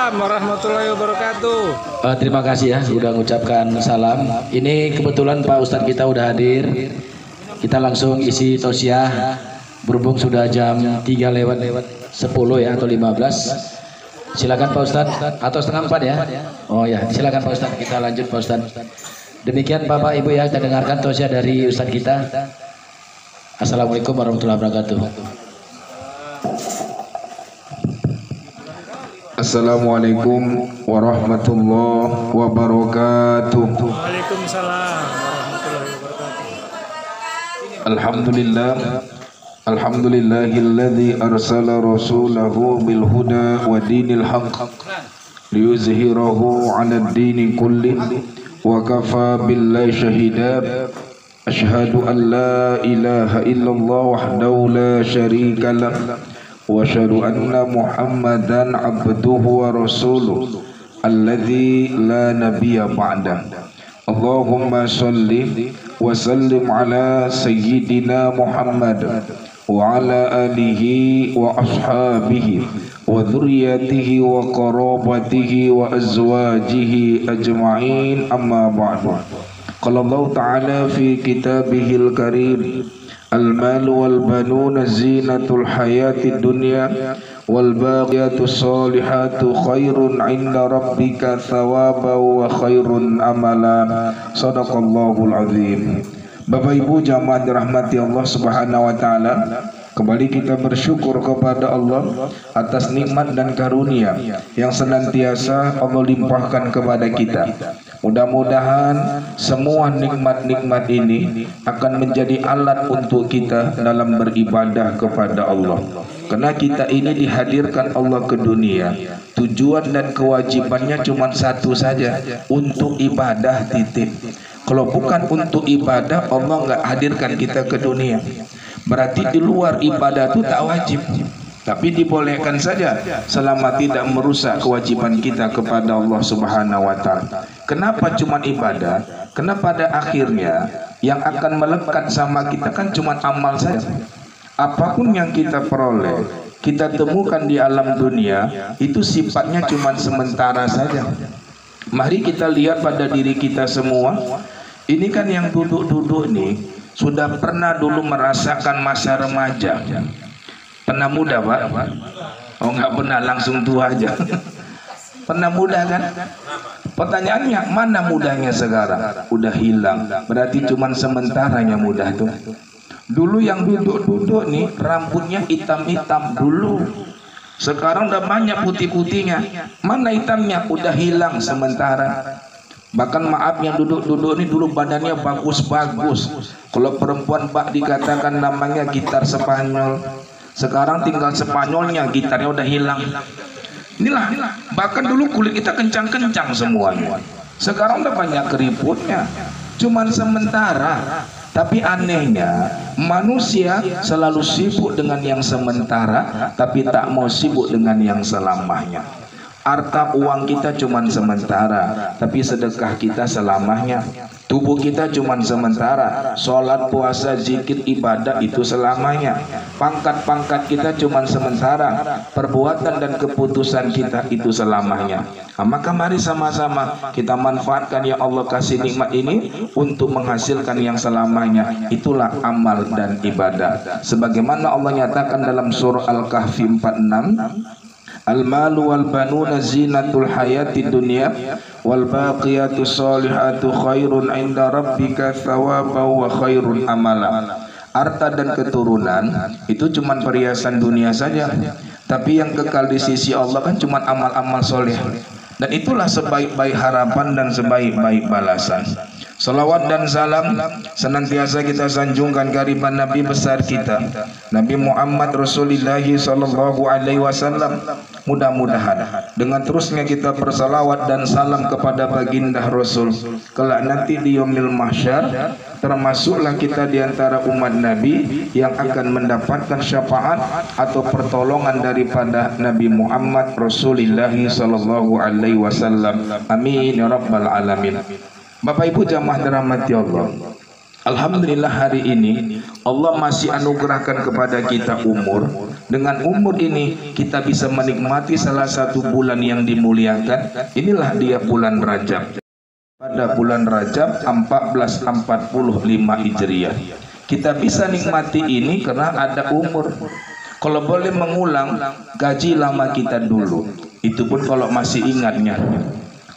Waalaikumsalam warahmatullahi wabarakatuh. Terima kasih ya sudah mengucapkan salam. Ini kebetulan Pak Ustadz kita udah hadir. Kita langsung isi tausiah. Berhubung sudah jam 3 lewat 10 ya atau 15. Silakan Pak Ustadz atau setengah 4 ya. Oh ya, silakan Pak Ustadz. Kita lanjut Pak Ustadz. Demikian Bapak Ibu ya, kita dengarkan tausiah dari Ustadz kita. Assalamualaikum warahmatullahi wabarakatuh. Assalamualaikum warahmatullahi wabarakatuh. Waalaikumsalam warahmatullahi wabarakatuh. Alhamdulillah. Alhamdulillahilladzi arsala rasulahu bil huda wa dinil haqq liyuzhirahu 'ala ad-dini kulli wa kafa billahi shahida. Asyhadu an la ilaha illallah wahdahu la syarika lah wa asyhadu anna Muhammadan abduhu wa rasuluh alladzi la nabiyya ba'dah. Allahumma shalli wa sallim ala sayyidina Muhammad wa ala alihi wa ashabihi wa dhurriyyatihi wa qarabatihi wa azwajihi ajma'in, amma ba'du. Qala Allah ta'ala fi kitabihil karim, al-mal wal banuna zinatul hayatid dunya wal baqiyatus solihatu khairun 'inda rabbika thawaban wa khairun amala. Shadaqallahul azim. Bapak Ibu jamaah dirahmati Allah Subhanahu wa taala, kembali kita bersyukur kepada Allah atas nikmat dan karunia yang senantiasa Allah limpahkan kepada kita. Mudah-mudahan semua nikmat-nikmat ini akan menjadi alat untuk kita dalam beribadah kepada Allah. Karena kita ini dihadirkan Allah ke dunia, tujuan dan kewajibannya cuma satu saja, untuk ibadah titik. Kalau bukan untuk ibadah, Allah nggak hadirkan kita ke dunia. Berarti di luar ibadah itu tak wajib, tapi dibolehkan saja selama tidak merusak kewajiban kita kepada Allah Subhanahu wa taala. Kenapa cuma ibadah? Karena pada akhirnya yang akan melekat sama kita kan cuma amal saja. Apapun yang kita peroleh, kita temukan di alam dunia, itu sifatnya cuma sementara saja. Mari kita lihat pada diri kita semua. Ini kan yang duduk-duduk nih sudah pernah dulu merasakan masa remaja. Pernah muda Pak? Oh nggak pernah, langsung tua aja. Pernah muda kan? Pertanyaannya, mana mudanya sekarang? Udah hilang. Berarti cuman sementaranya muda tuh. Dulu yang duduk-duduk nih rambutnya hitam-hitam dulu. Sekarang udah banyak putih-putihnya. Mana hitamnya? Udah hilang sementara. Bahkan maaf, yang duduk-duduk ini dulu badannya bagus-bagus. Kalau perempuan Pak dikatakan namanya gitar Spanyol. Sekarang tinggal Spanyolnya, gitarnya udah hilang. Inilah, bahkan dulu kulit kita kencang-kencang semuanya. Sekarang udah banyak keriputnya. Cuman sementara. Tapi anehnya, manusia selalu sibuk dengan yang sementara, tapi tak mau sibuk dengan yang selamanya. Harta uang kita cuman sementara, tapi sedekah kita selamanya. Tubuh kita cuman sementara, sholat, puasa, zikir, ibadah itu selamanya. Pangkat-pangkat kita cuman sementara, perbuatan dan keputusan kita itu selamanya. Nah, maka mari sama-sama kita manfaatkan yang Allah kasih nikmat ini untuk menghasilkan yang selamanya. Itulah amal dan ibadah. Sebagaimana Allah nyatakan dalam surah Al-Kahfi 46, al-malu wal banuna zinatul hayati dunya wal baqiyatus solihatu khairun 'inda rabbika thawaban wa khairun amala. Harta dan keturunan itu cuma perhiasan dunia saja, tapi yang kekal di sisi Allah kan cuma amal-amal soleh. Dan itulah sebaik-baik harapan dan sebaik-baik balasan. Salawat dan salam senantiasa kita sanjungkan kehadiran Nabi besar kita, Nabi Muhammad Rasulullah sallallahu alaihi wasallam. Mudah-mudahan dengan terusnya kita bersalawat dan salam kepada baginda Rasul, kelak nanti di yaumil mahsyar termasuklah kita di antara umat Nabi yang akan mendapatkan syafaat atau pertolongan daripada Nabi Muhammad Rasulullah sallallahu alaihi wasallam. Amin ya rabbal alamin. Bapak Ibu jamaah dirahmati Allah, alhamdulillah hari ini Allah masih anugerahkan kepada kita umur Dengan umur ini kita bisa menikmati salah satu bulan yang dimuliakan. Inilah dia bulan Rajab. Pada bulan Rajab 1445 Hijriah. Kita bisa nikmati ini karena ada umur. Kalau boleh mengulang, gaji lama kita dulu. Itu pun kalau masih ingatnya.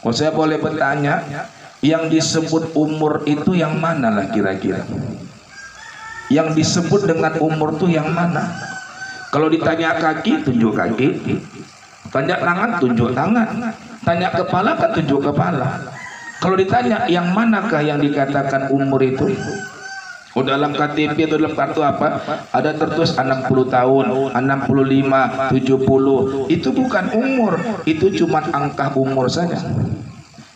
Kalau saya boleh bertanya, yang disebut umur itu yang mana lah kira-kira? Yang disebut dengan umur itu yang mana? Kalau ditanya kaki, tunjuk kaki. Tanya tangan, tunjuk tangan. Tanya kepala, kan tunjuk kepala. Kalau ditanya yang manakah yang dikatakan umur itu? Oh, dalam KTP atau dalam kartu apa? Ada tertulis 60 tahun, 65, 70. Itu bukan umur, itu cuma angka umur saja.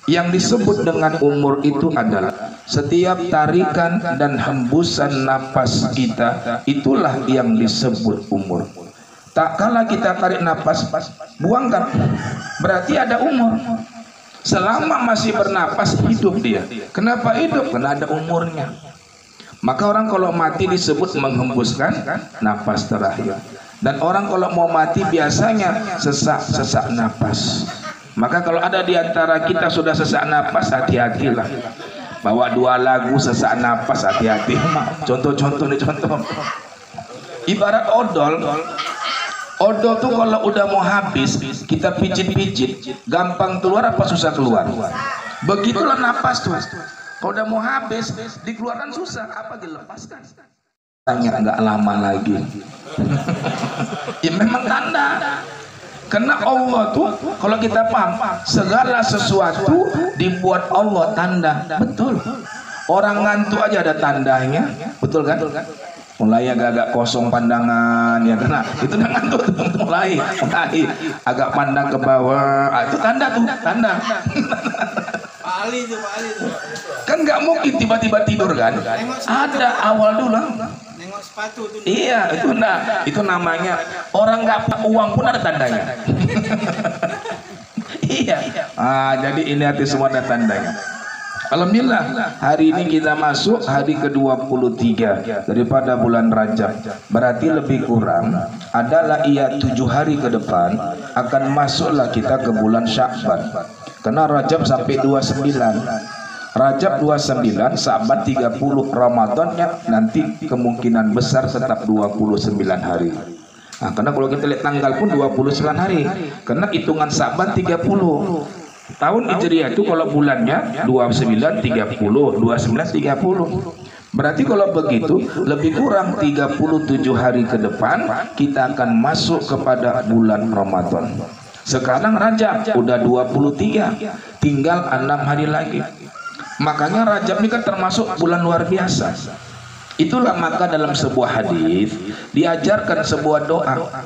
Yang disebut dengan umur itu adalah setiap tarikan dan hembusan napas kita, itulah yang disebut umur. Tak kala kita tarik napas, buangkan, berarti ada umur. Selama masih bernapas hidup dia. Kenapa hidup? Karena ada umurnya. Maka orang kalau mati disebut menghembuskan napas terakhir. Dan orang kalau mau mati biasanya sesak napas. Maka kalau ada di antara kita sudah sesak napas, hati-hatilah. Bawa 2 lagu sesak napas, hati-hati. Contoh-contoh nih, contoh. Ibarat odol. Odol tuh kalau udah mau habis, kita pijit-pijit, gampang keluar apa susah keluar? Begitulah napas tuh. Kalau udah mau habis, dikeluarkan susah, apa dilepaskan? Tanya nggak lama lagi. Ya memang tanda. Karena Allah tuh, kalau kita paham, segala sesuatu dibuat Allah tanda. Betul. Orang ngantuk aja ada tandanya, betul kan? Mulai agak kosong pandangan, ya karena itu udah ngantuk tuh, mulai agak pandang ke bawah, itu tanda tuh, tanda. Kan nggak mungkin tiba-tiba tidur kan? Ada awal dulu. Nengok sepatu tuh. Iya, itu namanya orang nggak punya uang pun ada tandanya. Iya. Jadi ini hati semua ada tandanya. Alhamdulillah, hari ini kita masuk hari ke-23 daripada bulan Rajab. Berarti lebih kurang adalah 7 hari ke depan akan masuklah kita ke bulan Sya'ban. Karena Rajab sampai 29. Rajab 29, Sya'ban 30, Ramadannya nanti kemungkinan besar tetap 29 hari. Nah, karena kalau kita lihat tanggal pun 29 hari. Karena hitungan Sya'ban 30. Tahun Hijriah itu kalau bulannya 29 30, 29 30. Berarti kalau begitu lebih kurang 37 hari ke depan kita akan masuk kepada bulan Ramadan. Sekarang Rajab udah 23, tinggal 6 hari lagi. Makanya Rajab ini kan termasuk bulan luar biasa. Itulah maka dalam sebuah hadis diajarkan sebuah doa.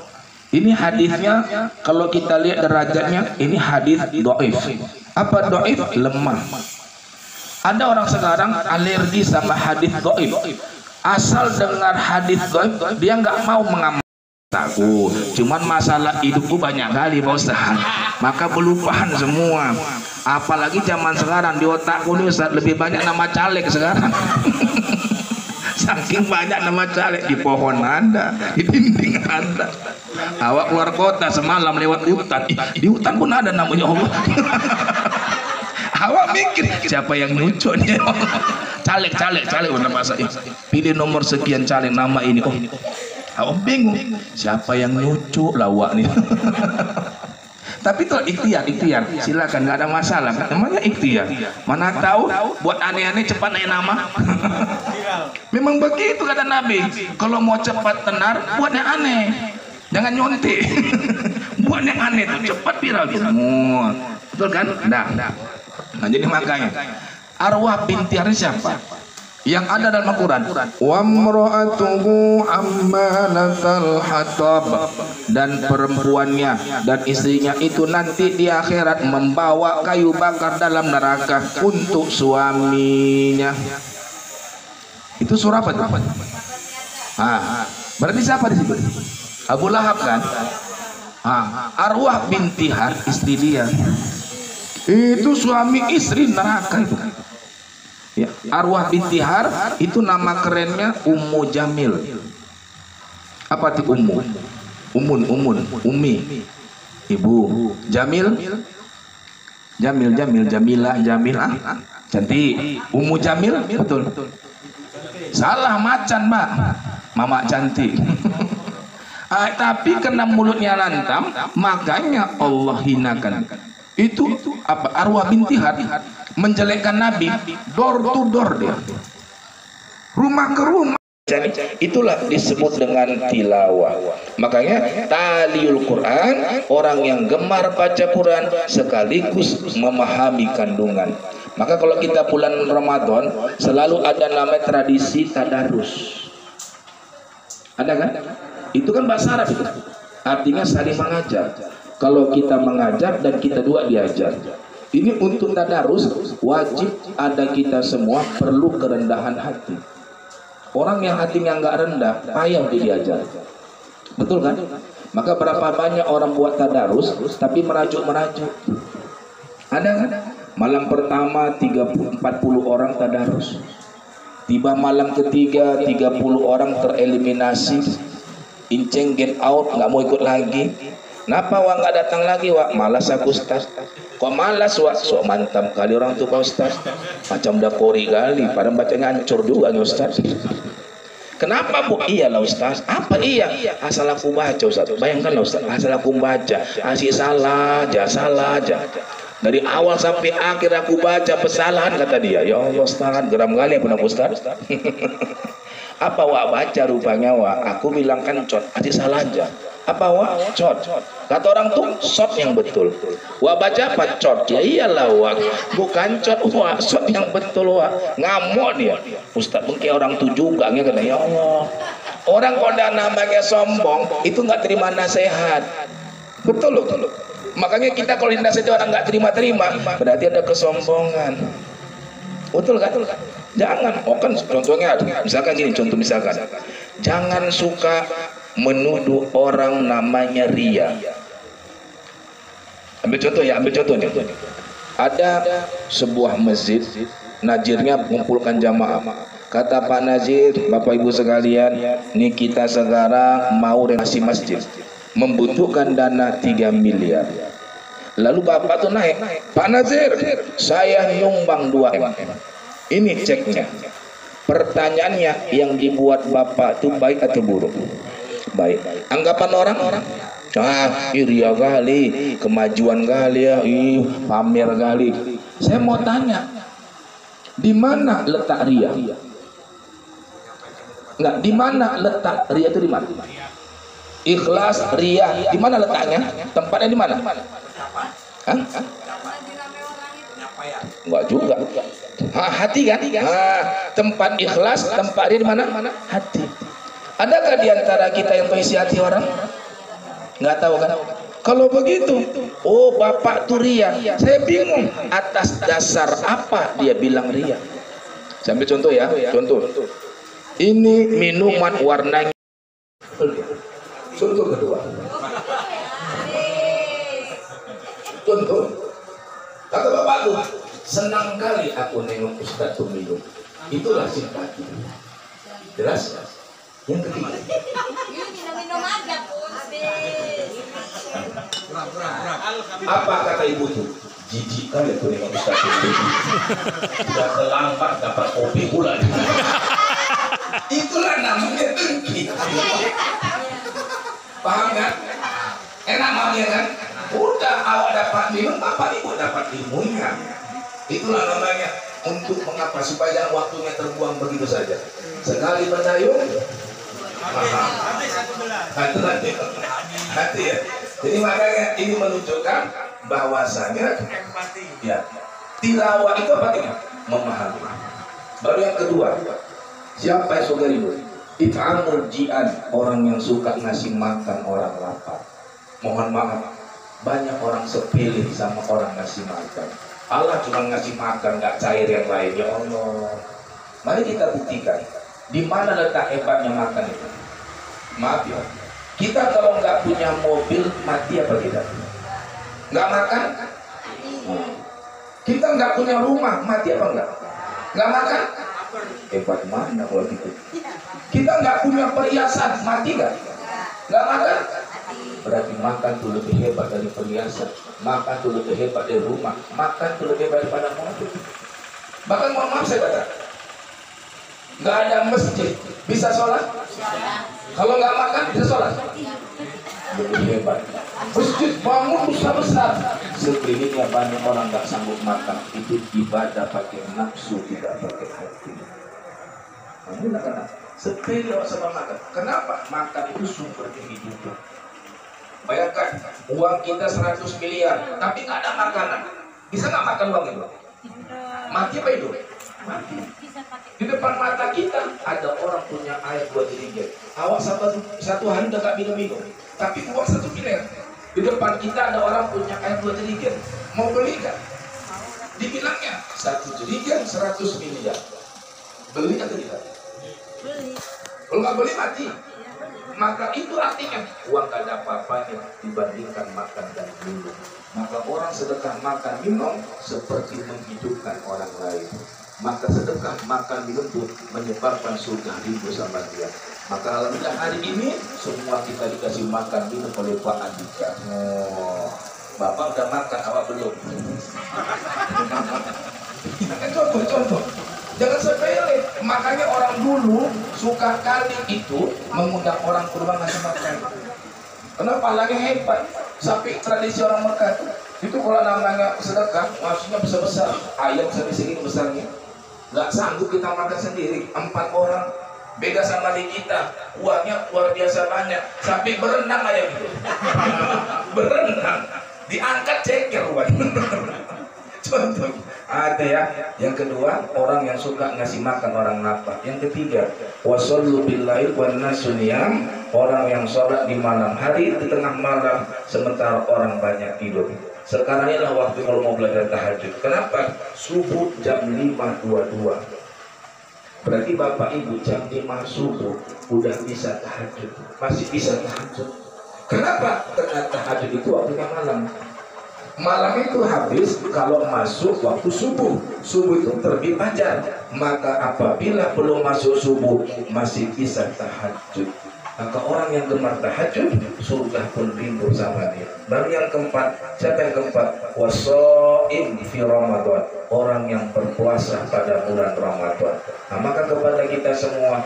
Ini hadisnya kalau kita lihat derajatnya, ini hadis dhaif. Apa dhaif? Lemah. Ada orang sekarang alergi sama hadis dhaif. Asal dengar hadis dhaif dia nggak mau mengamalkan. Takut. Cuman masalah hidupku banyak kali Pak Ustaz. Maka pelupaan semua. Apalagi zaman sekarang di otakku nih Ustaz, lebih banyak nama caleg sekarang. Saking banyak nama caleg, di pohon ada, di dinding ada. Awak keluar kota semalam lewat hutan, di hutan pun ada namanya Allah. Awak mikir siapa yang lucu nih? Caleg udah masa pilih nomor sekian caleg nama ini. Oh, awak bingung siapa yang lucu lawak nih. Tapi itu ikhtiar, silakan, nggak ada masalah. Namanya ikhtiar. Mana tahu buat aneh-aneh cepat naik nama. Memang begitu kata Nabi. Kalau mau cepat tenar, buat yang aneh. Jangan nyontek. Buat yang aneh itu cepat viral semua. Betul kan? Nah, jadi makanya arwah binti Haris siapa? Yang ada dalam Al-Quran, wa imra'atuhu ammalatal hatab, dan perempuannya dan istrinya itu nanti di akhirat membawa kayu bakar dalam neraka untuk suaminya. Itu surah apa? Berarti siapa di situ? Abu Lahab kan? Arwah binti Har, istri dia. Itu suami istri neraka itu. Ya, arwah binti Har itu nama kerennya Ummu Jamil. Apa itu Ummu? Umi, Ibu. Jamil, Jamilah, Jamilah, cantik. Jamil, betul. Salah macan, Mbak. Mama cantik. Tapi kena mulutnya lantam, makanya Allah hinakan. Itu apa? Arwah binti Had menjelekkan Nabi, door to door dia. Rumah ke rumah. Itulah disebut dengan tilawah. Makanya taliul Quran, orang yang gemar baca Quran sekaligus memahami kandungan. Maka kalau kita bulan Ramadan selalu ada namanya tradisi tadarus. Ada kan? Itu kan bahasa Arab itu. Artinya saling mengajar. Kalau kita mengajar dan kita dua diajar. Ini untuk tadarus wajib ada kita semua perlu kerendahan hati. Orang yang hatinya nggak rendah, payah untuk diajar. Betul kan? Maka berapa banyak orang buat tadarus tapi merajuk-merajuk. Ada kan? Malam pertama 30-40 orang tadarus. Tiba malam ketiga 30 orang tereliminasi. Inceng get out, nggak mau ikut lagi. Kenapa Wak nggak datang lagi, Wak? Malas aku, Ustaz. Kok malas, Wak? Sok mantap kali orang tuh Pak Ustaz. Macam dapori kali, padahal bacanya hancur juga nih Ustaz. Kenapa, Bu? Iyalah Ustaz. Apa iya? Asal aku baca, Ustaz. Bayangkanlah Ustaz, asal aku baca, asik salah aja. Dari awal sampai akhir aku baca kesalahan, kata dia. Ya Allah Ustaz, geram kali ya benar Ustaz. Apa Wak baca rupanya, Wak? Aku bilang kan cot, asik salah aja. Apa Wak? Cot. Kata orang tuh shot yang betul. Wak baca apa? Cot. Ya iyalah Wak, bukan cot Wak, shot yang betul Wak. Ngamuk dia. Ustaz mungkin orang tuh juga kata, ya Allah. Orang kalau namanya sombong itu nggak terima nasihat. Betul loh. Makanya kita kalau dinasihati orang nggak terima, berarti ada kesombongan. Betul kan? Jangan. Oh kan contohnya misalkan gini, misalkan jangan suka menuduh orang namanya ria. Ambil contoh nih. Ada sebuah masjid, najirnya mengumpulkan jamaah. Kata Pak Nazir, Bapak Ibu sekalian, nih kita sekarang mau renovasi masjid, membutuhkan dana 3 miliar. Lalu Bapak tuh naik, Pak Nazir, saya nyumbang 2 M. Ini ceknya. Pertanyaannya, yang dibuat Bapak itu baik atau buruk? Baik. Anggapan orang? Ria kali, kemajuan kali ya, pamer kali. Saya mau tanya, di mana letak ria? Enggak, di mana letak ria itu di mana? Ikhlas, ria, di mana letaknya? Tempatnya di mana? Hah? Enggak juga. Hati kan? Tempat ikhlas, tempat ria di mana? Hati. Adakah di antara kita yang mengisi hati orang? Nggak tahu kan? Kalau begitu, oh Bapak tuh ria. Saya bingung atas dasar apa dia bilang ria. Saya ambil contoh ya. Contoh. Ini minuman warnanya. Contoh kedua. Contoh. Kata Bapak tuh, senang kali aku nengok Ustaz tuh minum. Itulah simpati. Jelas? Yang ketiga. Minum aja pun habis. Apa kata ibu tuh? Jijik kali aku nengok Ustaz itu. Sudah terlambat dapat kopi pula. Itulah namanya dengki. Paham kan? Enak mamanya kan? Udah awak dapat minum, bapak ibu dapat ilmunya. Itulah namanya untuk mengapa supaya waktunya terbuang begitu saja. Sekali mendayung, hati ya. Jadi makanya ini menunjukkan bahwasanya ya, tilawah itu apa ini? Memahami. Baru yang kedua, siapa yang saudari itu? It'amul ji'an, orang yang suka ngasih makan orang lapar. Mohon maaf, banyak orang sepele sama orang ngasih makan. Allah cuma ngasih makan, nggak cair yang lain. Ya Allah, mari kita buktikan di mana letak hebatnya makan itu. Maaf ya, kita kalau nggak punya mobil mati apa kita? Nggak makan? Kita nggak punya rumah mati apa enggak? Nggak makan? Hebat mana kalau gitu? Kita nggak punya perhiasan mati nggak? Nggak makan? berarti makan tuh lebih hebat dari perhiasan, makan tuh lebih hebat dari rumah, makan tuh lebih hebat daripada mobil. Bahkan mohon maaf saya kata, nggak ada masjid bisa sholat. Kalau nggak makan bisa sholat. Lebih hebat. Masjid bangun besar-besar, sekelilingnya banyak orang nggak sanggup makan. Itu ibadah pakai nafsu, tidak pakai hati. Nah, kenapa? Sekeliling orang sama makan. Kenapa? Makan itu sumber kehidupan. Bayangkan uang kita 100 miliar, tapi nggak ada makanan. Bisa nggak makan uang itu? Mati apa hidup? Mati. Di depan mata kita ada orang punya air 2 jerigen. Awak satu hari udah gak minum-minum, tapi uang 1 miliar. Di depan kita ada orang punya air 2 jerigen. Mau beli gak? Dibilangnya 1 jerigen 100 miliar. Beli atau tidak? Beli. Kalau nggak beli mati. Maka itu artinya uang gak ada apa-apanya dibandingkan makan dan minum. Maka orang sedekah makan minum seperti menghidupkan orang lain. Maka sedekah makan minum itu menyebabkan surga rindu sama dia. Maka alhamdulillah hari ini semua kita dikasih makan minum oleh Pak Andika. Oh, Bapak udah makan, awak belum. Contoh. Jangan sepele. Makanya orang dulu suka kali itu mengundang orang kurban ngasih makan. Kenapa? Lagi hebat. Sampai tradisi orang Mekah itu kalau namanya sedekah, maksudnya besar-besar. Ayam sampai segini besarnya. Nggak sanggup kita makan sendiri. 4 orang. Beda sama di kita. Uangnya luar biasa banyak. Sampai berenang ayam itu. Berenang. Diangkat ceker uang. Contoh. Ada ya. Yang kedua, orang yang suka ngasih makan orang lapar. Yang ketiga, wasallu billail wan nasu niyam, orang yang sholat di malam hari, di tengah malam, sementara orang banyak tidur. Sekarang inilah waktu kalau mau belajar tahajud. Kenapa? Subuh jam 5.22. Berarti Bapak Ibu jam 5 subuh udah bisa tahajud. Masih bisa tahajud. Kenapa? Karena tahajud itu waktunya malam. Malam itu habis kalau masuk waktu subuh. Subuh itu terbit fajar. Maka apabila belum masuk subuh masih bisa tahajud. Maka orang yang gemar tahajud surga pun rindu sama dia. Baru yang keempat, siapa yang keempat? Wasoim fi Ramadan, orang yang berpuasa pada bulan Ramadan. Nah, maka kepada kita semua,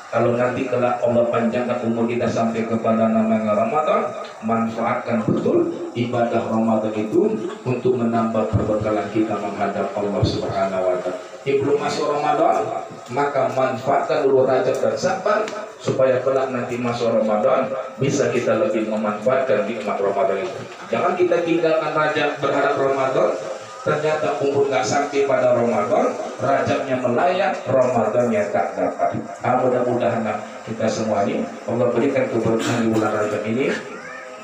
kalau nanti kelak Allah panjangkan umur kita sampai kepada namanya Ramadan, manfaatkan betul ibadah Ramadan itu untuk menambah perbekalan kita menghadap Allah Subhanahu wa Ta'ala. Sebelum masuk Ramadan, maka manfaatkan dulu Rajab dan Sya'ban supaya kelak nanti masuk Ramadan bisa kita lebih memanfaatkan nikmat Ramadan itu. Jangan kita tinggalkan Rajab berharap Ramadan, ternyata umur nggak sampai pada Ramadan, Rajabnya melayang, Ramadannya tak dapat. Mudah-mudahan kita semua ini Allah berikan keberkahan di bulan Rajab ini,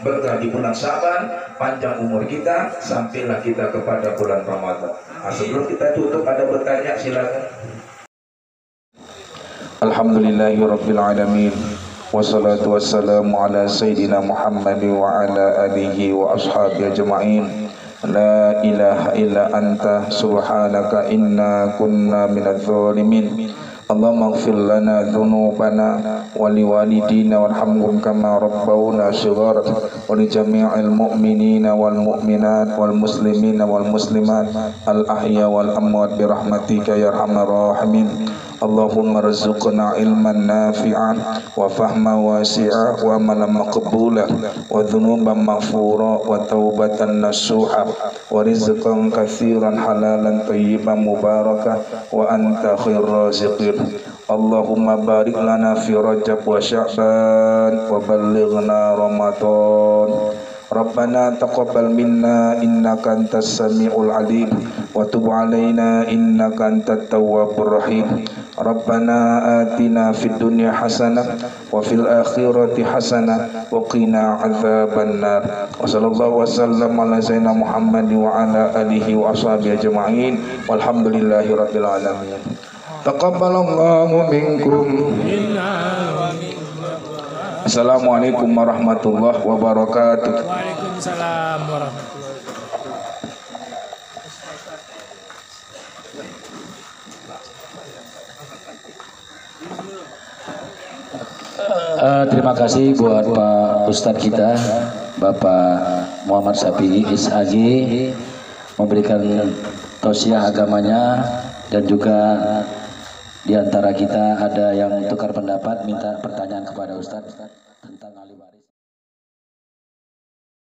berkah di bulan Sya'ban, panjang umur kita sampailah kita kepada bulan Ramadan. Nah, sebelum kita tutup ada bertanya silakan. Alhamdulillahirabbil alamin. Wassalatu wassalamu ala sayyidina Muhammad wa ala alihi wa ashabihi ajma'in. La ilaha illa anta subhanaka inna kunna minadh dhalimin. Allahumma ighfir lana dhunubana wa liwalidina warhamhum kama rabbawna shighara wa li jami'il mu'minina wal mu'minat wal muslimina wal muslimat al ahya wal amwat bi rahmatika ya arhamar rahimin. Allahumma rizqna ilman nafi'an wa fahman wasi'a wa amalan maqbula wa dhunuban maghfura wa taubatan nasuha wa rizqan katsiran halalan tayyiban mubarakah wa anta khairur raziqin. Allahumma barik lana fi Rajab wa Sya'ban wa ballighna Ramadan. Rabbana taqabbal minna innaka antas samiul alim wa tub alaina innaka antat tawwabur rahim. Rabbana atina fid dunya hasanah wa fil akhirati hasanah wa qina adzaban nar. Wa sallallahu wasallam ala sayyidina Muhammad wa ala alihi wa ashabihi ajma'in. Walhamdulillahi rabbil alamin. Taqabbalallahu minkum. Assalamualaikum warahmatullahi wabarakatuh. Waalaikumsalam warahmatullahi Terima kasih buat Pak Ustadz kita Bapak Muhammad Syafi'i SAG memberikan tausiah agamanya, dan juga di antara kita ada yang tukar pendapat minta pertanyaan kepada Ustadz tentang ahli waris.